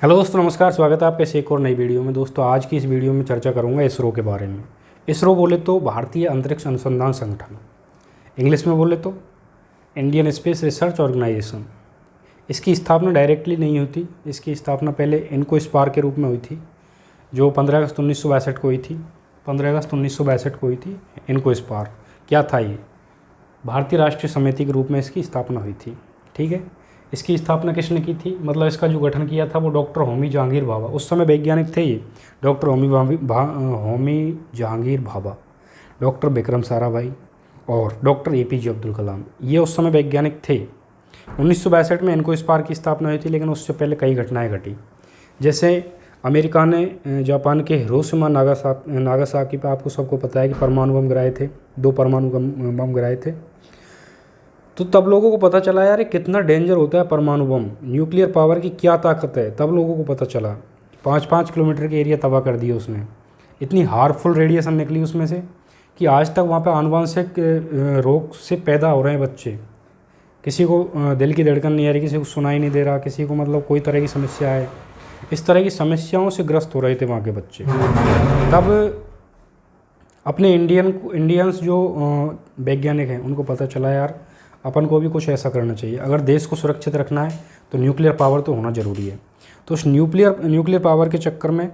Hello दोस्तों, नमस्कार। स्वागत है आपके इस एक और नई वीडियो में। दोस्तों, आज की इस वीडियो में चर्चा करूंगा इसरो के बारे में। इसरो बोले तो भारतीय अंतरिक्ष अनुसंधान संगठन, इंग्लिश में बोले तो इंडियन स्पेस रिसर्च ऑर्गेनाइजेशन। इसकी स्थापना डायरेक्टली नहीं हुई। इसकी स्थापना पहले इनको स्पार के रूप में हुई थी, जो 15 अगस्त 1962 को हुई थी। 15 अगस्त 1962 को हुई थी इनको स्पार। क्या था ये? भारतीय राष्ट्रीय समिति के रूप में इसकी स्थापना हुई थी। ठीक है, इसकी स्थापना किसने की थी? मतलब इसका जो गठन किया था वो डॉक्टर होमी जहांगीर भाभा, उस समय वैज्ञानिक थे ये, डॉक्टर होमी जहांगीर भाभा, डॉक्टर विक्रम साराभाई और डॉक्टर एपीजे अब्दुल कलाम, ये उस समय वैज्ञानिक थे। 1962 में इनको स्पार की स्थापना हुई थी, लेकिन उससे पहले कई घटनाएं घटी। जैसे अमेरिका ने जापान के हिरोशिमा नागासाकी पर, आपको सबको पता है कि परमाणु बम गिराए थे, 2 परमाणु बम गिराए थे। तो तब लोगों को पता चला यार ये कितना डेंजर होता है परमाणु बम, न्यूक्लियर पावर की क्या ताकत है। तब लोगों को पता चला। 5-5 किलोमीटर के एरिया तबाह कर दिए उसने। इतनी हार्मफुल रेडिएशन निकली उसमें से कि आज तक वहाँ पे आनुवंशिक रोग से पैदा हो रहे हैं बच्चे। किसी को दिल की धड़कन नहीं आ रही, किसी को सुनाई नहीं दे रहा, किसी को मतलब कोई तरह की समस्या है। इस तरह की समस्याओं से ग्रस्त हो रहे थे वहाँ के बच्चे। तब अपने इंडियंस जो वैज्ञानिक हैं उनको पता चला यार अपन को भी कुछ ऐसा करना चाहिए। अगर देश को सुरक्षित रखना है तो न्यूक्लियर पावर तो होना ज़रूरी है। तो उस न्यूक्लियर पावर के चक्कर में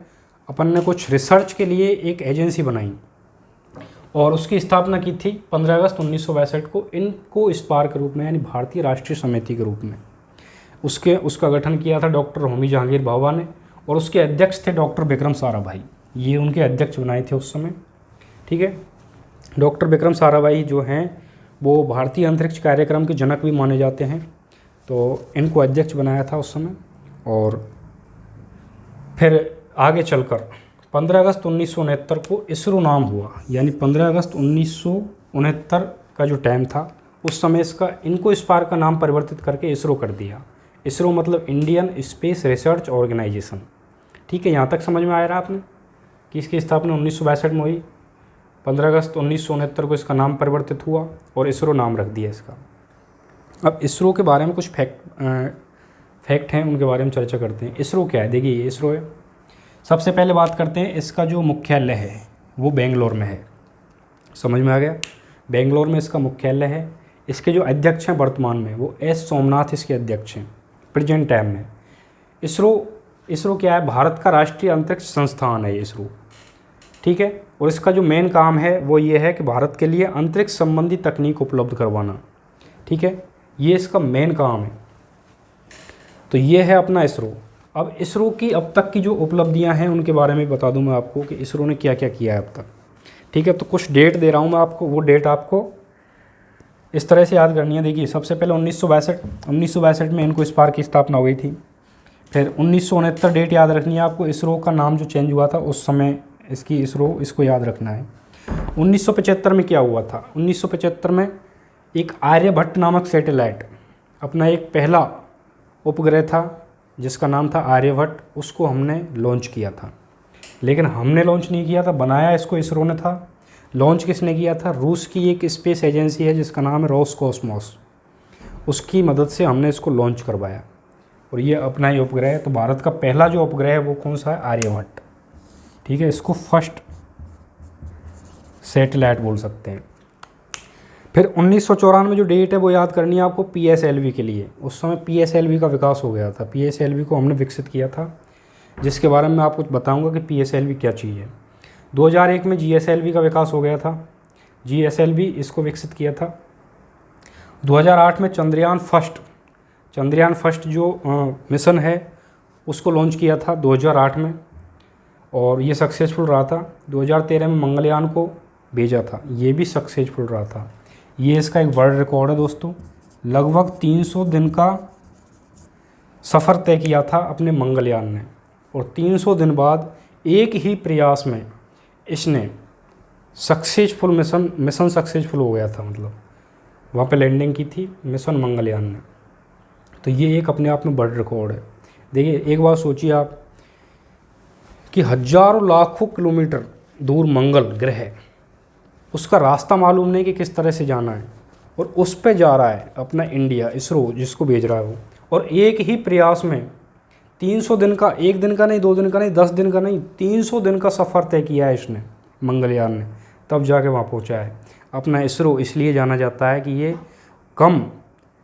अपन ने कुछ रिसर्च के लिए एक एजेंसी बनाई और उसकी स्थापना की थी 15 अगस्त 1962 को इनको स्पार के रूप में, यानी भारतीय राष्ट्रीय समिति के रूप में। उसका गठन किया था डॉक्टर होमी जहांगीर भाभा ने और उसके अध्यक्ष थे डॉक्टर विक्रम साराभाई। ये उनके अध्यक्ष बनाए थे उस समय। ठीक है, डॉक्टर विक्रम साराभाई जो हैं वो भारतीय अंतरिक्ष कार्यक्रम के जनक भी माने जाते हैं। तो इनको अध्यक्ष बनाया था उस समय। और फिर आगे चलकर 15 अगस्त 1969 को इसरो नाम हुआ, यानी 15 अगस्त 1969 का जो टाइम था उस समय इनको स्पार का नाम परिवर्तित करके इसरो कर दिया। इसरो मतलब इंडियन स्पेस रिसर्च ऑर्गेनाइजेशन। ठीक है, यहाँ तक समझ में आ रहा है आपने कि इसकी स्थापना 1962 में हुई। 15 अगस्त 1969 को इसका नाम परिवर्तित हुआ और इसरो नाम रख दिया इसका। अब इसरो के बारे में कुछ फैक्ट हैं, उनके बारे में चर्चा करते हैं। इसरो क्या है? देखिए, ये इसरो है। सबसे पहले बात करते हैं, इसका जो मुख्यालय है वो बेंगलोर में है। समझ में आ गया? बेंगलोर में इसका मुख्यालय है। इसके जो अध्यक्ष हैं वर्तमान में वो एस सोमनाथ इसके अध्यक्ष हैं प्रेजेंट टाइम में। इसरो क्या है? भारत का राष्ट्रीय अंतरिक्ष संस्थान है इसरो। ठीक है, और इसका जो मेन काम है वो ये है कि भारत के लिए अंतरिक्ष संबंधी तकनीक उपलब्ध करवाना। ठीक है, ये इसका मेन काम है। तो ये है अपना इसरो। अब इसरो की अब तक की जो उपलब्धियां हैं उनके बारे में बता दूं मैं आपको कि इसरो ने क्या क्या किया है अब तक। ठीक है, तो कुछ डेट दे रहा हूं मैं आपको, वो डेट आपको इस तरह से याद करनी है। देखिए, सबसे पहले 1962 में इनको स्पार की स्थापना हो गई थी। फिर 1969 डेट याद रखनी है आपको। इसरो का नाम जो चेंज हुआ था उस समय इसको याद रखना है। 1975 में क्या हुआ था? 1975 में एक आर्यभट्ट नामक सैटेलाइट, अपना एक पहला उपग्रह था जिसका नाम था आर्यभट्ट, उसको हमने लॉन्च किया था। लेकिन हमने लॉन्च नहीं किया था, बनाया इसको इसरो ने था। लॉन्च किसने किया था? रूस की एक स्पेस एजेंसी है जिसका नाम है रोसकॉस्मोस, उसकी मदद से हमने इसको लॉन्च करवाया। और ये अपना ही उपग्रह है। तो भारत का पहला जो उपग्रह है वो कौन सा है? आर्यभट्ट। ठीक है, इसको फर्स्ट सैटेलाइट बोल सकते हैं। फिर 1994 में जो डेट है वो याद करनी है आपको PSLV के लिए। उस समय PSLV का विकास हो गया था। PSLV को हमने विकसित किया था, जिसके बारे में आपको बताऊंगा कि PSLV क्या चीज़ है। 2001 में GSLV का विकास हो गया था। GSLV इसको विकसित किया था। 2008 में चंद्रयान फर्स्ट जो मिशन है उसको लॉन्च किया था 2008 में, और ये सक्सेसफुल रहा था। 2013 में मंगलयान को भेजा था, ये भी सक्सेसफुल रहा था। ये इसका एक वर्ल्ड रिकॉर्ड है दोस्तों। लगभग 300 दिन का सफ़र तय किया था अपने मंगलयान ने, और 300 दिन बाद एक ही प्रयास में इसने मिशन सक्सेसफुल हो गया था। मतलब वहाँ पे लैंडिंग की थी मिशन मंगलयान ने। तो ये एक अपने आप में वर्ल्ड रिकॉर्ड है। देखिए, एक बात सोचिए आप कि हजारों लाखों किलोमीटर दूर मंगल ग्रह है, उसका रास्ता मालूम नहीं कि किस तरह से जाना है, और उस पे जा रहा है अपना इंडिया, इसरो जिसको भेज रहा है वो, और एक ही प्रयास में 300 दिन का, 1 दिन का नहीं, 2 दिन का नहीं, 10 दिन का नहीं, 300 दिन का सफ़र तय किया है इसने, मंगलयान ने, तब जाके वहाँ पहुँचा है। अपना इसरो इसलिए जाना जाता है कि ये कम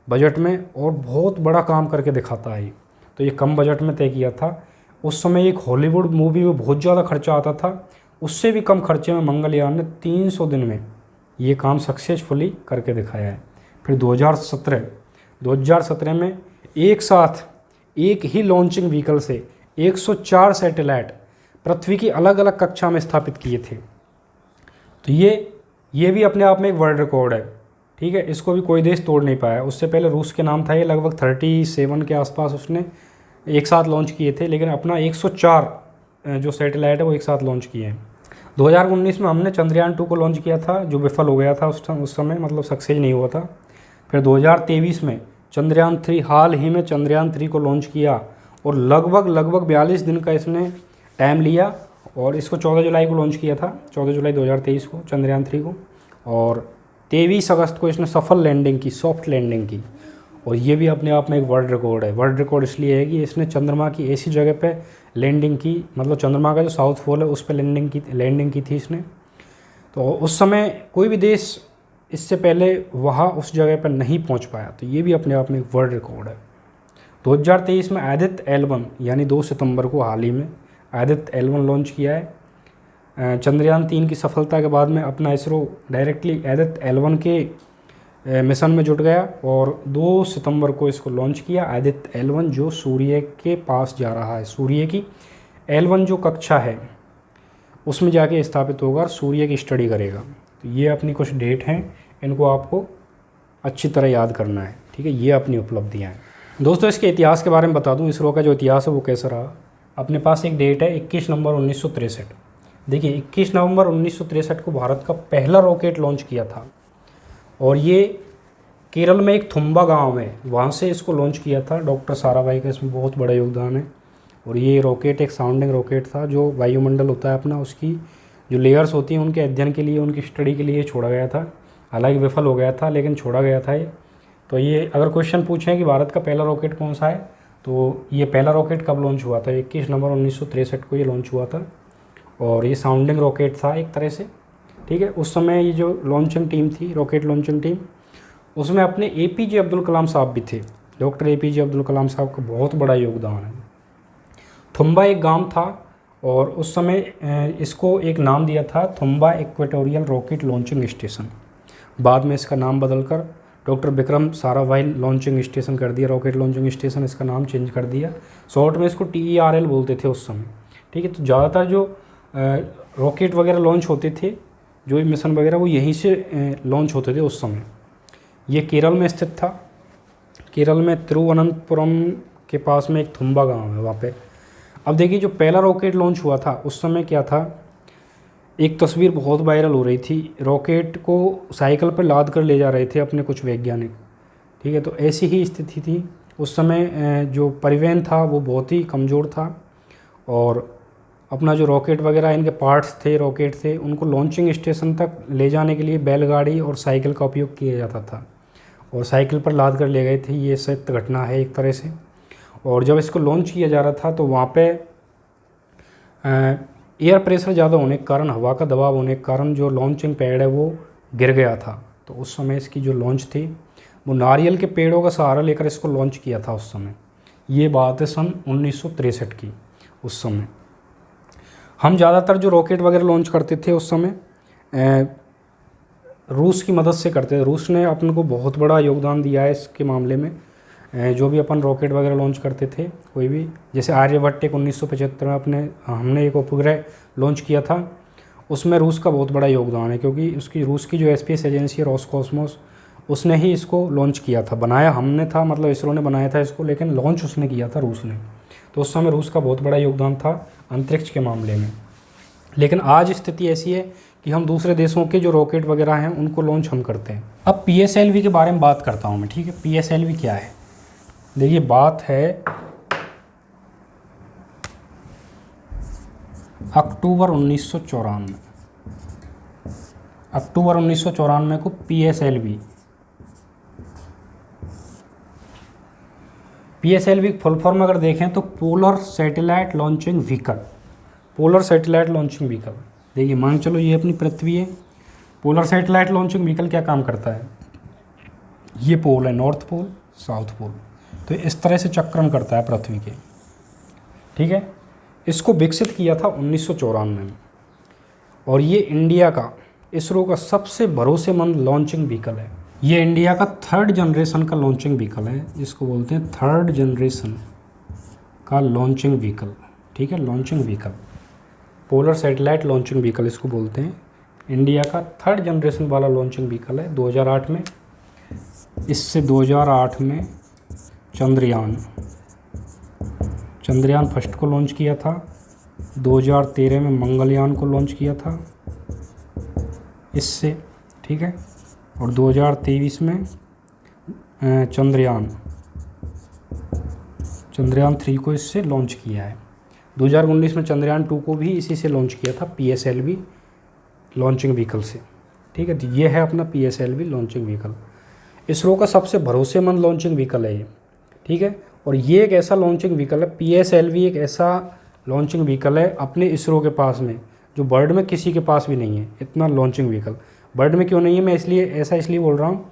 बजट में और बहुत बड़ा काम करके दिखाता है। तो ये कम बजट में तय किया था। उस समय एक हॉलीवुड मूवी में बहुत ज़्यादा खर्चा आता था, उससे भी कम खर्चे में मंगलयान ने 300 दिन में ये काम सक्सेसफुली करके दिखाया है। फिर 2017 में एक साथ एक ही लॉन्चिंग व्हीकल से 104 सैटेलाइट पृथ्वी की अलग अलग कक्षा में स्थापित किए थे। तो ये भी अपने आप में एक वर्ल्ड रिकॉर्ड है, ठीक है। इसको भी कोई देश तोड़ नहीं पाया। उससे पहले रूस के नाम था, ये लगभग 37 के आसपास उसने एक साथ लॉन्च किए थे, लेकिन अपना 104 जो सैटेलाइट है वो एक साथ लॉन्च किए हैं। 2019 में हमने चंद्रयान 2 को लॉन्च किया था, जो विफल हो गया था उस समय, मतलब सक्सेस नहीं हुआ था। फिर 2023 में चंद्रयान 3, हाल ही में चंद्रयान 3 को लॉन्च किया और लगभग 42 दिन का इसने टाइम लिया और इसको 14 जुलाई को लॉन्च किया था, 14 जुलाई 2023 को चंद्रयान 3 को। और 23 अगस्त को इसने सफल लैंडिंग की, सॉफ्ट लैंडिंग की। और ये भी अपने आप में एक वर्ल्ड रिकॉर्ड है। वर्ल्ड रिकॉर्ड इसलिए है कि इसने चंद्रमा की ऐसी जगह पे लैंडिंग की, मतलब चंद्रमा का जो साउथ पोल है उस पर लैंडिंग की थी इसने। तो उस समय कोई भी देश इससे पहले वहाँ उस जगह पर नहीं पहुँच पाया। तो ये भी अपने आप में एक वर्ल्ड रिकॉर्ड है। 2023 में आदित्य L1 यानी 2 सितंबर को हाल ही में आदित्य L1 लॉन्च किया है। चंद्रयान 3 की सफलता के बाद में अपना इसरो डायरेक्टली आदित्य L1 के मिशन में जुट गया और 2 सितंबर को इसको लॉन्च किया आदित्य L1, जो सूर्य के पास जा रहा है। सूर्य की L1 जो कक्षा है उसमें जाके स्थापित होगा और सूर्य की स्टडी करेगा। तो ये अपनी कुछ डेट हैं, इनको आपको अच्छी तरह याद करना है, ठीक है। ये अपनी उपलब्धियाँ हैं। दोस्तों, इसके इतिहास के बारे में बता दूँ, इसरो का जो इतिहास है वो कैसा रहा। अपने पास एक डेट है 21 नवंबर 1963। देखिए 21 नवंबर 1963 को भारत का पहला रॉकेट लॉन्च किया था और ये केरल में एक थुम्बा गांव है, वहाँ से इसको लॉन्च किया था। डॉक्टर साराभाई का इसमें बहुत बड़ा योगदान है। और ये रॉकेट एक साउंडिंग रॉकेट था, जो वायुमंडल होता है अपना, उसकी जो लेयर्स होती हैं उनके अध्ययन के लिए, उनकी स्टडी के लिए छोड़ा गया था। हालांकि विफल हो गया था, लेकिन छोड़ा गया था ये। तो ये अगर क्वेश्चन पूछें कि भारत का पहला रॉकेट कौन सा है, तो ये पहला रॉकेट कब लॉन्च हुआ था, 21 नवंबर 1963 को ये लॉन्च हुआ था। और ये साउंडिंग रॉकेट था एक तरह से, ठीक है। उस समय ये जो लॉन्चिंग टीम थी, रॉकेट लॉन्चिंग टीम, उसमें अपने APJ अब्दुल कलाम साहब भी थे। डॉक्टर APJ अब्दुल कलाम साहब का बहुत बड़ा योगदान है। थुम्बा एक गांव था और उस समय इसको एक नाम दिया था Thumba equatorial rocket launching station. बाद में इसका नाम बदलकर doctor Vikram Sarabhai launching station कर दिया, रॉकेट लॉन्चिंग स्टेशन इसका नाम चेंज कर दिया। शॉर्ट में इसको TERL बोलते थे उस समय, ठीक है। तो ज़्यादातर जो रॉकेट वगैरह लॉन्च होते थे, जो मिशन वगैरह, वो यहीं से लॉन्च होते थे उस समय। ये केरल में स्थित था। केरल में तिरुवनंतपुरम के पास में एक थुम्बा गांव है, वहाँ पे। अब देखिए जो पहला रॉकेट लॉन्च हुआ था उस समय क्या था, एक तस्वीर बहुत वायरल हो रही थी। रॉकेट को साइकिल पर लाद कर ले जा रहे थे अपने कुछ वैज्ञानिक, ठीक है। तो ऐसी ही स्थिति थी उस समय। जो परिवहन था वो बहुत ही कमज़ोर था और अपना जो रॉकेट वगैरह इनके पार्ट्स थे, रॉकेट थे, उनको लॉन्चिंग स्टेशन तक ले जाने के लिए बैलगाड़ी और साइकिल का उपयोग किया जाता था और साइकिल पर लाद कर ले गए थे। ये सत्य घटना है एक तरह से। और जब इसको लॉन्च किया जा रहा था तो वहाँ पे एयर प्रेशर ज़्यादा होने के कारण, हवा का दबाव होने के कारण जो लॉन्चिंग पैड है वो गिर गया था। तो उस समय इसकी जो लॉन्च थी वो नारियल के पेड़ों का सहारा लेकर इसको लॉन्च किया था उस समय। ये बात है सन 1963 की। उस समय हम ज़्यादातर जो रॉकेट वगैरह लॉन्च करते थे उस समय रूस की मदद से करते थे। रूस ने अपन को बहुत बड़ा योगदान दिया है इसके मामले में। जो भी अपन रॉकेट वगैरह लॉन्च करते थे कोई भी, जैसे आर्यभट्ट एक 1975 में हमने एक उपग्रह लॉन्च किया था, उसमें रूस का बहुत बड़ा योगदान है, क्योंकि उसकी रूस की जो स्पेस एजेंसी है रोसकॉस्मोस, उसने ही इसको लॉन्च किया था। बनाया हमने था, मतलब इसरो ने बनाया था इसको, लेकिन लॉन्च उसने किया था रूस ने। तो उस समय रूस का बहुत बड़ा योगदान था अंतरिक्ष के मामले में। लेकिन आज स्थिति ऐसी है कि हम दूसरे देशों के जो रॉकेट वगैरह हैं उनको लॉन्च हम करते हैं। अब PSLV के बारे में बात करता हूँ मैं, ठीक है। PSLV क्या है, देखिए बात है अक्टूबर 1994। अक्टूबर 1994 को PSLV फुल फॉर्म अगर देखें तो polar satellite launching vehicle, polar satellite launching vehicle. देखिए मान चलो ये अपनी पृथ्वी है, पोलर सैटेलाइट लॉन्चिंग व्हीकल क्या काम करता है, ये पोल है, नॉर्थ पोल साउथ पोल, तो इस तरह से चक्रण करता है पृथ्वी के, ठीक है। इसको विकसित किया था 1994 में, और ये इंडिया का, इसरो का सबसे भरोसेमंद लॉन्चिंग व्हीकल है। ये इंडिया का 3rd जनरेशन का लॉन्चिंग व्हीकल है, जिसको बोलते हैं 3rd जनरेशन का लॉन्चिंग व्हीकल, ठीक है। Launching vehicle, polar satellite launching vehicle इसको बोलते हैं। इंडिया का 3rd जनरेशन वाला लॉन्चिंग व्हीकल है 2008 में। इससे 2008 में चंद्रयान फर्स्ट को लॉन्च किया था, 2013 में मंगलयान को लॉन्च किया था इससे, ठीक है। और 2023 में चंद्रयान 3 को इससे लॉन्च किया है। 2019 में चंद्रयान 2 को भी इसी से लॉन्च किया था, PSLV लॉन्चिंग व्हीकल से, ठीक है। तो ये है अपना PSLV लॉन्चिंग व्हीकल, इसरो का सबसे भरोसेमंद लॉन्चिंग व्हीकल है ये, ठीक है। और ये एक ऐसा लॉन्चिंग व्हीकल है, PSLV एक ऐसा लॉन्चिंग व्हीकल है अपने इसरो के पास में जो वर्ल्ड में किसी के पास भी नहीं है। इतना लॉन्चिंग व्हीकल वर्ल्ड में क्यों नहीं है, मैं इसलिए बोल रहा हूँ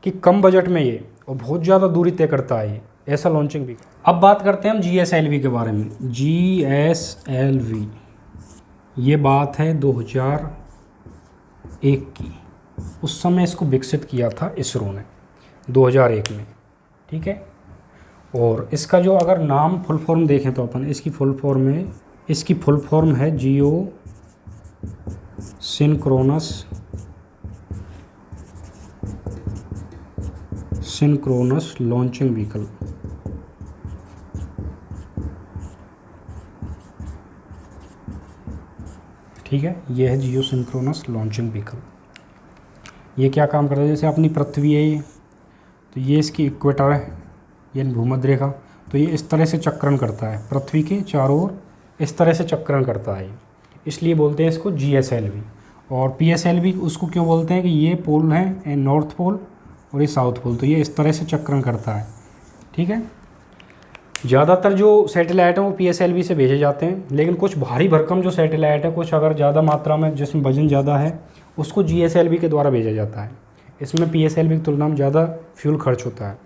कि कम बजट में ये और बहुत ज़्यादा दूरी तय करता है ये, ऐसा लॉन्चिंग व्हीकल। अब बात करते हैं हम GSLV के बारे में। GSLV ये बात है 2001 की, उस समय इसको विकसित किया था इसरो ने 2001 में, ठीक है। और इसका जो अगर नाम फुल फॉर्म देखें तो अपन इसकी फुल फॉर्म है जियो सिंक्रोनस लॉन्चिंग व्हीकल, ठीक है। ये है जियो सिंक्रोनस लॉन्चिंग व्हीकल। ये क्या काम करता है, जैसे अपनी पृथ्वी है ये, तो ये इसकी इक्वेटर है, ये भूमध्य रेखा, तो ये इस तरह से चक्रण करता है पृथ्वी के चारों ओर, इस तरह से चक्रण करता है, इसलिए बोलते हैं इसको GSLV। और PSLV उसको क्यों बोलते हैं कि ये पोल है, नॉर्थ पोल और ये साउथ पोल, तो ये इस तरह से चक्रण करता है, ठीक है। ज़्यादातर जो सैटेलाइट हैं वो PSLV से भेजे जाते हैं, लेकिन कुछ भारी भरकम जो सैटेलाइट है, कुछ अगर ज़्यादा मात्रा में जिसमें वजन ज़्यादा है, उसको GSLV के द्वारा भेजा जाता है। इसमें PSLV की तुलना में ज़्यादा फ्यूल खर्च होता है,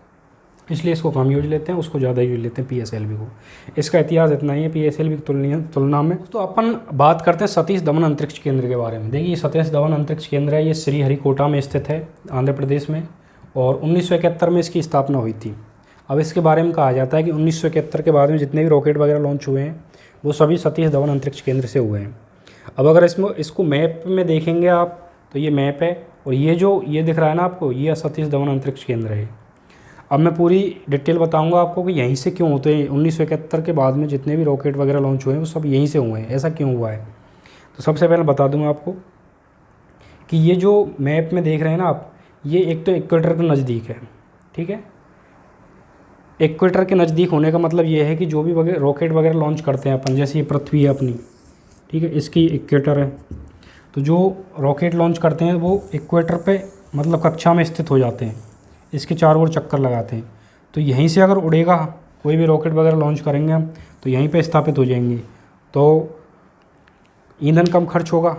इसलिए इसको कम यूज लेते हैं, उसको ज़्यादा यूज लेते हैं PSLV को। इसका इतिहास इतना ही है PSLV की तुलना में। तो अपन बात करते हैं सतीश धवन अंतरिक्ष केंद्र के बारे में। देखिए सतीश धवन अंतरिक्ष केंद्र है, ये श्रीहरिकोटा में स्थित है, आंध्र प्रदेश में, और 1971 में इसकी स्थापना हुई थी। अब इसके बारे में कहा जाता है कि 1971 के बाद में जितने भी रॉकेट वगैरह लॉन्च हुए हैं वो सभी सतीश धवन अंतरिक्ष केंद्र से हुए हैं। अब अगर इसको मैप में देखेंगे आप, तो ये मैप है, और ये दिख रहा है ना आपको, ये सतीश धवन अंतरिक्ष केंद्र है। अब मैं पूरी डिटेल बताऊंगा आपको कि यहीं से क्यों होते हैं, 1971 के बाद में जितने भी रॉकेट वगैरह लॉन्च हुए हैं वो सब यहीं से हुए हैं, ऐसा क्यों हुआ है। तो सबसे पहले बता दूंगा आपको कि ये जो मैप में देख रहे हैं ना आप, ये एक तो इक्वेटर के नज़दीक है, ठीक है। इक्वेटर के नज़दीक होने का मतलब ये है कि जो भी रॉकेट वगैरह लॉन्च करते हैं अपन, जैसे ये पृथ्वी है अपनी, ठीक है, इसकी इक्वेटर है, तो जो रॉकेट लॉन्च करते हैं वो इक्वेटर पे मतलब कक्षा में स्थित हो जाते हैं, इसके चारों ओर चक्कर लगाते हैं। तो यहीं से अगर उड़ेगा, कोई भी रॉकेट वगैरह लॉन्च करेंगे हम, तो यहीं पे स्थापित हो जाएंगे, तो ईंधन कम खर्च होगा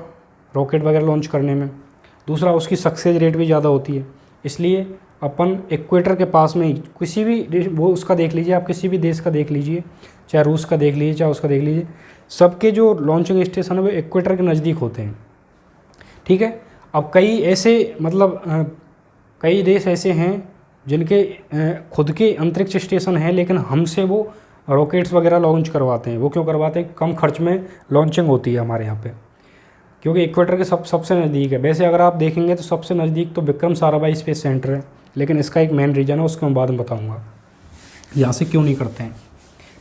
रॉकेट वगैरह लॉन्च करने में। दूसरा, उसकी सक्सेस रेट भी ज़्यादा होती है, इसलिए अपन इक्वेटर के पास में ही किसी भी वो उसका देख लीजिए आप, किसी भी देश का देख लीजिए, चाहे रूस का देख लीजिए, चाहे उसका देख लीजिए, सबके जो लॉन्चिंग स्टेशन है वो इक्वेटर के नज़दीक होते हैं, ठीक है। अब कई ऐसे मतलब कई देश ऐसे हैं जिनके खुद के अंतरिक्ष स्टेशन हैं, लेकिन हमसे वो रॉकेट्स वगैरह लॉन्च करवाते हैं। वो क्यों करवाते हैं, कम खर्च में लॉन्चिंग होती है हमारे यहाँ पे, क्योंकि इक्वेटर के सबसे नज़दीक है। वैसे अगर आप देखेंगे तो सबसे नज़दीक तो विक्रम साराभाई स्पेस सेंटर है, लेकिन इसका एक मेन रीज़न है, उसको मैं बाद में बताऊँगा यहाँ से क्यों नहीं करते हैं।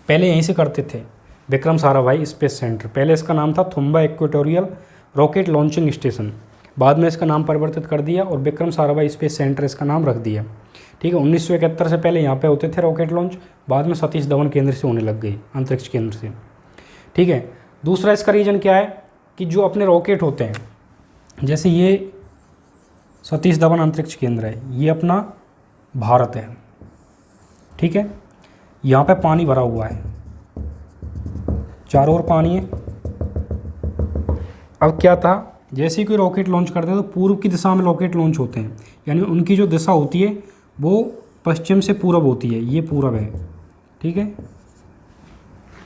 पहले यहीं से करते थे, विक्रम साराभाई स्पेस सेंटर, पहले इसका नाम था Thumba equatorial rocket launching station, बाद में इसका नाम परिवर्तित कर दिया और विक्रम साराभाई स्पेस सेंटर इसका नाम रख दिया, ठीक है। 1971 से पहले यहाँ पे होते थे रॉकेट लॉन्च, बाद में सतीश धवन केंद्र से होने लग गई, अंतरिक्ष केंद्र से, ठीक है। दूसरा इसका रीज़न क्या है कि जो अपने रॉकेट होते हैं, जैसे ये सतीश धवन अंतरिक्ष केंद्र है, ये अपना भारत है, ठीक है। यहाँ पे पानी भरा हुआ है, चारों ओर पानी है। अब क्या था, जैसे ही कोई रॉकेट लॉन्च करते हैं तो पूर्व की दिशा में रॉकेट लॉन्च होते हैं, यानी उनकी जो दिशा होती है वो पश्चिम से पूरब होती है, ये पूरब है, ठीक है,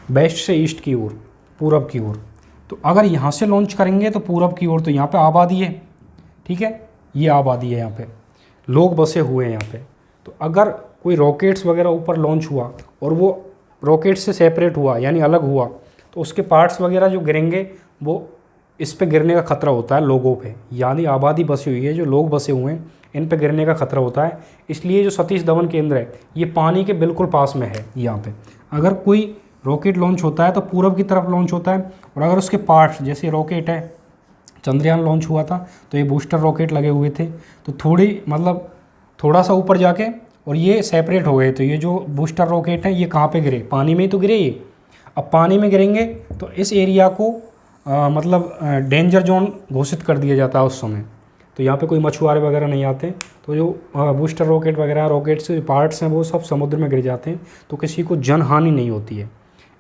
वेस्ट से ईस्ट की ओर, पूरब की ओर। तो अगर यहाँ से लॉन्च करेंगे तो पूरब की ओर, तो यहाँ पे आबादी है, ठीक है, ये आबादी है, यहाँ पे लोग बसे हुए हैं यहाँ पे। तो अगर कोई रॉकेट्स वगैरह ऊपर लॉन्च हुआ और वो रॉकेट से सेपरेट हुआ यानी अलग हुआ, तो उसके पार्ट्स वगैरह जो गिरेंगे वो इस पे गिरने का खतरा होता है लोगों पे, यानी आबादी बसी हुई है, जो लोग बसे हुए हैं इन पे गिरने का खतरा होता है। इसलिए जो सतीश धवन केंद्र है ये पानी के बिल्कुल पास में है। यहाँ पे अगर कोई रॉकेट लॉन्च होता है तो पूरब की तरफ लॉन्च होता है, और अगर उसके पार्ट्स, जैसे रॉकेट है, चंद्रयान लॉन्च हुआ था तो ये बूस्टर रॉकेट लगे हुए थे, तो थोड़ा सा ऊपर जाके और ये सेपरेट हो गए, तो ये जो बूस्टर रॉकेट है ये कहाँ पे गिरे, पानी में ही तो गिरे ये। अब पानी में गिरेंगे तो इस एरिया को डेंजर जोन घोषित कर दिया जाता है उस समय। तो यहाँ पे कोई मछुआरे वगैरह नहीं आते, तो जो बूस्टर रॉकेट वगैरह रॉकेट्स के पार्ट्स हैं वो सब समुद्र में गिर जाते हैं, तो किसी को जनहानि नहीं होती है।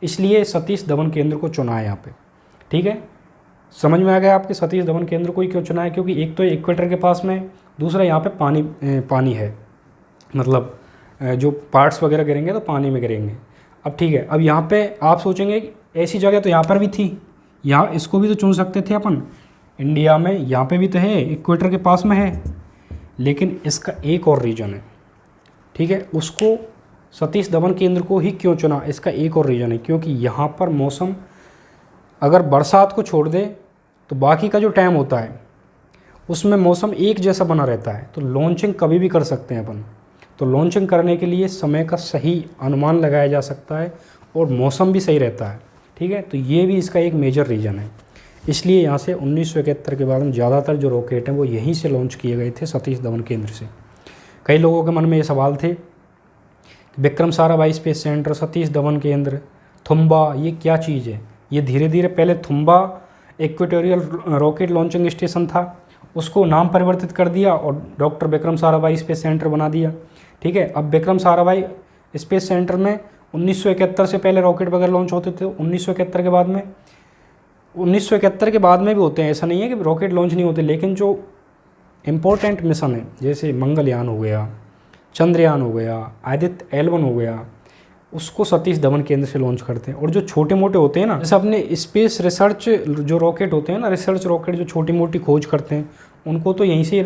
इसलिए सतीश धवन केंद्र को चुना है यहाँ पे, ठीक है। समझ में आ गया आपके सतीश धवन केंद्र को ही क्यों चुना है, क्योंकि एक तो इक्वेटर के पास में, दूसरा यहाँ पे पानी है, मतलब जो पार्ट्स वगैरह गिरेंगे तो पानी में गिरेंगे। अब ठीक है, अब यहाँ पे आप सोचेंगे ऐसी जगह तो यहाँ पर भी थी, यहाँ इसको भी तो चुन सकते थे अपन, इंडिया में यहाँ पे भी तो है, इक्वेटर के पास में है, लेकिन इसका एक और रीजन है, ठीक है। उसको सतीश धवन केंद्र को ही क्यों चुना, इसका एक और रीजन है, क्योंकि यहाँ पर मौसम अगर बरसात को छोड़ दे तो बाकी का जो टाइम होता है उसमें मौसम एक जैसा बना रहता है, तो लॉन्चिंग कभी भी कर सकते हैं अपन। तो लॉन्चिंग करने के लिए समय का सही अनुमान लगाया जा सकता है और मौसम भी सही रहता है, ठीक है। तो ये भी इसका एक मेजर रीज़न है। इसलिए यहाँ से 1971 के बाद में ज़्यादातर जो रॉकेट हैं वो यहीं से लॉन्च किए गए थे, सतीश धवन केंद्र से। कई लोगों के मन में ये सवाल थे, विक्रम साराभाई स्पेस सेंटर, सतीश धवन केंद्र, थुम्बा, ये क्या चीज़ है। ये धीरे धीरे, पहले Thumba equatorial rocket launching station था, उसको नाम परिवर्तित कर दिया और doctor Vikram Sarabhai space centre बना दिया, ठीक है। अब विक्रम साराभाई स्पेस सेंटर में 1971 से पहले रॉकेट वगैरह लॉन्च होते थे, 1971 के बाद में भी होते हैं, ऐसा नहीं है कि रॉकेट लॉन्च नहीं होते, लेकिन जो इम्पोर्टेंट मिशन है जैसे मंगलयान हो गया, चंद्रयान हो गया, आदित्य L1 हो गया, उसको सतीश धवन केंद्र से लॉन्च करते हैं। और जो छोटे मोटे होते हैं ना, जैसे अपने स्पेस रिसर्च जो रॉकेट होते हैं ना, रिसर्च रॉकेट जो छोटी मोटी खोज करते हैं, उनको तो यहीं से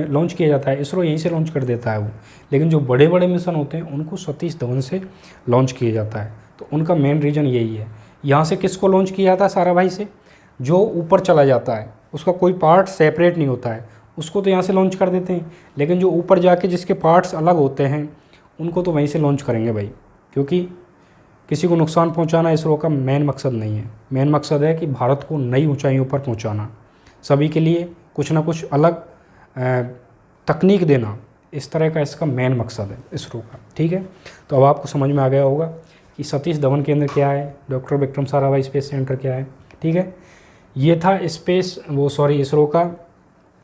लॉन्च किया जाता है, इसरो यहीं से लॉन्च कर देता है वो। लेकिन जो बड़े बड़े मिशन होते हैं उनको सतीश धवन से लॉन्च किया जाता है। तो उनका मेन रीज़न यही है। यहाँ से किसको लॉन्च किया जाता है, साराभाई से, जो ऊपर चला जाता है, उसका कोई पार्ट सेपरेट नहीं होता है, उसको तो यहाँ से लॉन्च कर देते हैं। लेकिन जो ऊपर जाके जिसके पार्ट्स अलग होते हैं उनको तो वहीं से लॉन्च करेंगे भाई, क्योंकि किसी को नुकसान पहुंचाना इसरो का मेन मकसद नहीं है। मेन मकसद है कि भारत को नई ऊंचाइयों पर पहुंचाना, सभी के लिए कुछ ना कुछ अलग तकनीक देना, इस तरह का इसका मेन मकसद है इसरो का, ठीक है। तो अब आपको समझ में आ गया होगा कि सतीश धवन केंद्र क्या है, doctor Vikram Sarabhai space centre क्या है, ठीक है। ये था इसरो का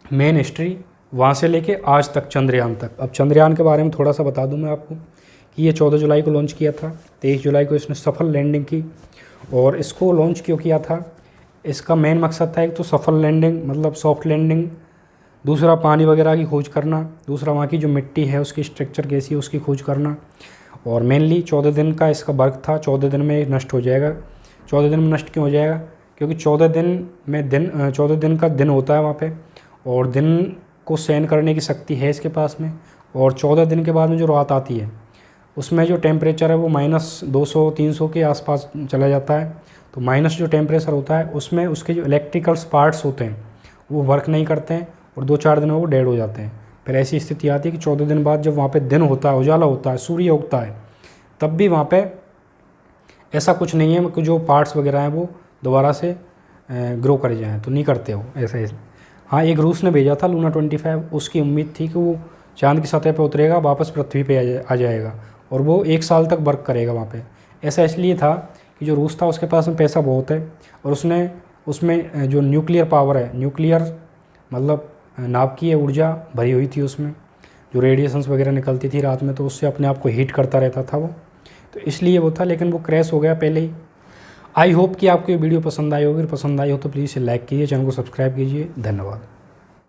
मेन हिस्ट्री, वहाँ से लेके आज तक चंद्रयान तक। अब चंद्रयान के बारे में थोड़ा सा बता दूं मैं आपको कि ये 14 जुलाई को लॉन्च किया था, 23 जुलाई को इसने सफल लैंडिंग की। और इसको लॉन्च क्यों किया था, इसका मेन मकसद था एक तो सफल लैंडिंग मतलब सॉफ्ट लैंडिंग, दूसरा पानी वगैरह की खोज करना, दूसरा वहाँ की जो मिट्टी है उसकी स्ट्रक्चर कैसी है उसकी खोज करना, और मेनली 14 दिन का इसका वर्क था। 14 दिन में नष्ट हो जाएगा। 14 दिन में नष्ट क्यों हो जाएगा, क्योंकि 14 दिन का दिन होता है वहाँ पे, और दिन को सहन करने की शक्ति है इसके पास में। और 14 दिन के बाद में जो रात आती है उसमें जो टेम्परेचर है वो -200-300 के आसपास चला जाता है। तो माइनस जो टेम्परेचर होता है उसमें उसके जो इलेक्ट्रिकल्स पार्ट्स होते हैं वो वर्क नहीं करते हैं और 2-4 दिन में वो डेड हो जाते हैं। फिर ऐसी स्थिति आती है कि 14 दिन बाद जब वहाँ पे दिन होता है, उजाला होता है, सूर्य उगता है, तब भी वहाँ पे ऐसा कुछ नहीं है कि जो पार्ट्स वगैरह हैं वो दोबारा से ग्रो कर जाएँ, तो नहीं करते हो ऐसे। हाँ, एक रूस ने भेजा था लूना 25, उसकी उम्मीद थी कि वो चांद की सतह पे उतरेगा, वापस पृथ्वी पे आ जाएगा और वो 1 साल तक वर्क करेगा वहाँ पे। ऐसा इसलिए था कि जो रूस था उसके पास में पैसा बहुत है और उसने उसमें जो न्यूक्लियर पावर है, न्यूक्लियर मतलब नाभिकीय ऊर्जा भरी हुई थी उसमें, जो रेडिएशंस वगैरह निकलती थी रात में, तो उससे अपने आप को हीट करता रहता था वो। तो इसलिए वो था, लेकिन वो क्रैश हो गया पहले ही। आई होप कि आपको ये वीडियो पसंद आई होगी, पसंद आई हो तो प्लीज़ इसे लाइक कीजिए, चैनल को सब्सक्राइब कीजिए। धन्यवाद।